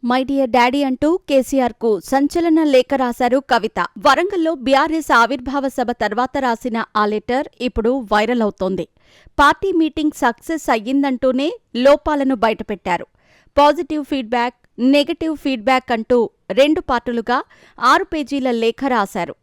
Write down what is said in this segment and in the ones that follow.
My dear daddy అంటూ కేసీఆర్ కు సంచలన లేఖ రాశారు కవిత. వరంగల్లో బీఆర్ఎస్ ఆవిర్భావ సభ తర్వాత రాసిన ఆ లెటర్ ఇప్పుడు వైరల్ అవుతోంది. పార్టీ మీటింగ్ సక్సెస్ అయ్యిందంటూనే లోపాలను బయటపెట్టారు. పాజిటివ్ ఫీడ్బ్యాక్, నెగటివ్ ఫీడ్బ్యాక్ అంటూ 2 పార్టులుగా 6 పేజీల లేఖ రాశారు.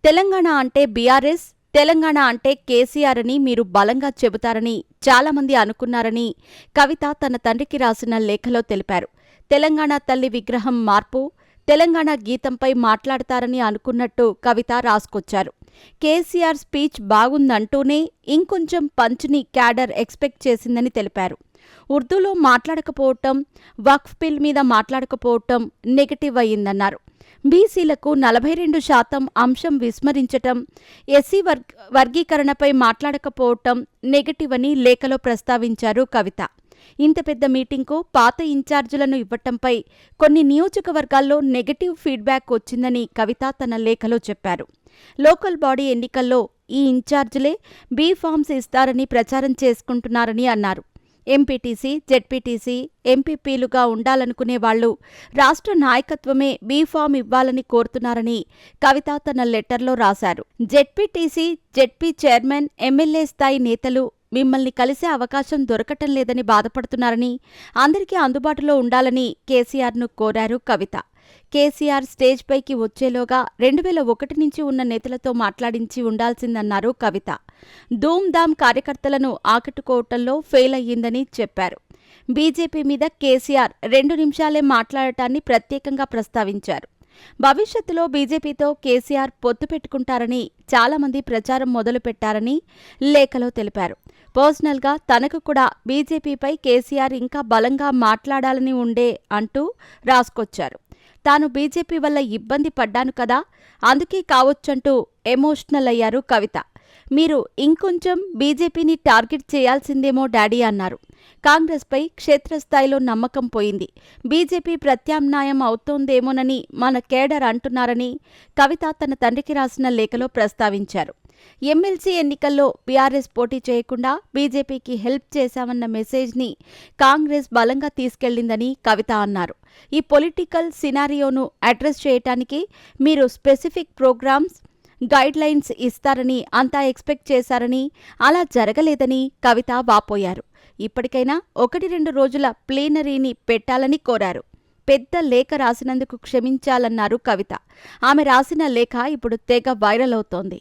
తెలంగాణ అంటే బీఆర్ఎస్, తెలంగాణ అంటే కేసీఆర్ అని మీరు బలంగా చెబుతారని చాలామంది అనుకున్నారని కవిత తన తండ్రికి రాసిన లేఖలో తెలిపారు. తెలంగాణ తల్లి విగ్రహం మార్పు, తెలంగాణ గీతంపై మాట్లాడతారని అనుకున్నట్టు కవిత రాసుకొచ్చారు. కేసీఆర్ స్పీచ్ బాగుందంటూనే ఇంకొంచెం పంచ్ని క్యాడర్ ఎక్స్పెక్ట్ చేసిందని తెలిపారు. ఉర్దూలో మాట్లాడకపోవటం, వక్ఫ్ బిల్ మీద మాట్లాడకపోవటం నెగటివ్ అయ్యిందన్నారు. బీసీలకు 42% అంశం విస్మరించటం, ఎస్సీ వర్గీకరణపై మాట్లాడకపోవటం నెగటివ్ అని లేఖలో ప్రస్తావించారు కవిత. ఇంత పెద్ద మీటింగ్కు పాత ఇన్ఛార్జీలను ఇవ్వటంపై కొన్ని నియోజకవర్గాల్లో నెగటివ్ ఫీడ్బ్యాక్ వచ్చిందని కవిత తన లేఖలో చెప్పారు. లోకల్ బాడీ ఎన్నికల్లో ఈ ఇన్ఛార్జీలే బీ ఫామ్స్ ఇస్తారని ప్రచారం చేసుకుంటున్నారని అన్నారు. ఎంపీటీసీ, జెడ్పీటీసీ, ఎంపీపీలుగా ఉండాలనుకునే వాళ్లు రాష్ట్ర నాయకత్వమే బీఫామ్ ఇవ్వాలని కోరుతున్నారని కవిత తన లెటర్లో రాశారు. జెడ్పీటీసీ, జెడ్పీ చైర్మన్, ఎమ్మెల్యే స్థాయి నేతలు మిమ్మల్ని కలిసే అవకాశం దొరకటం లేదని బాధపడుతున్నారని, అందరికీ అందుబాటులో ఉండాలని కేసీఆర్ను కోరారు కవిత. కేసీఆర్ స్టేజ్ పైకి వచ్చేలోగా 2001 నుంచి ఉన్న నేతలతో మాట్లాడించి ఉండాల్సిందన్నారు కవిత. ధూమ్ధామ్ కార్యకర్తలను ఆకట్టుకోవటంలో ఫెయిల్ అయ్యిందని చెప్పారు. బీజేపీ మీద కేసీఆర్ 2 నిమిషాలే మాట్లాడటాన్ని ప్రత్యేకంగా ప్రస్తావించారు. భవిష్యత్తులో బీజేపీతో కేసీఆర్ పొత్తు పెట్టుకుంటారని చాలామంది ప్రచారం మొదలుపెట్టారని లేఖలో తెలిపారు. పర్సనల్గా తనకు కూడా బీజేపీపై కేసీఆర్ ఇంకా బలంగా మాట్లాడాలని ఉండే అంటూ రాసుకొచ్చారు. తాను బీజేపీ వల్ల ఇబ్బంది పడ్డాను కదా, అందుకే కావచ్చంటూ ఎమోషనల్ అయ్యారు కవిత. మీరు ఇంకొంచెం బీజేపీని టార్గెట్ చేయాల్సిందేమో డాడీ అన్నారు. కాంగ్రెస్పై క్షేత్రస్థాయిలో నమ్మకం పోయింది. బీజేపీ ప్రత్యామ్నాయం అవుతోందేమోనని మన కేడర్ అంటున్నారని కవిత తన తండ్రికి రాసిన లేఖలో ప్రస్తావించారు. ఎమ్మెల్సీ ఎన్నికల్లో బీఆర్ఎస్ పోటీ చేయకుండా బీజేపీకి హెల్ప్ చేశామన్న మెసేజ్ని కాంగ్రెస్ బలంగా తీసుకెళ్లిందని కవిత అన్నారు. ఈ పొలిటికల్ సినారియోను అడ్రస్ చేయటానికి మీరు స్పెసిఫిక్ ప్రోగ్రామ్స్, గైడ్లైన్స్ ఇస్తారని అంతా ఎక్స్పెక్ట్ చేశారని, అలా జరగలేదని కవిత వాపోయారు. ఇప్పటికైనా 1-2 రోజుల ప్లీనరీని పెట్టాలని కోరారు. పెద్ద లేఖ రాసినందుకు క్షమించాలన్నారు కవిత. ఆమె రాసిన లేఖ ఇప్పుడు తెగ వైరల్ అవుతోంది.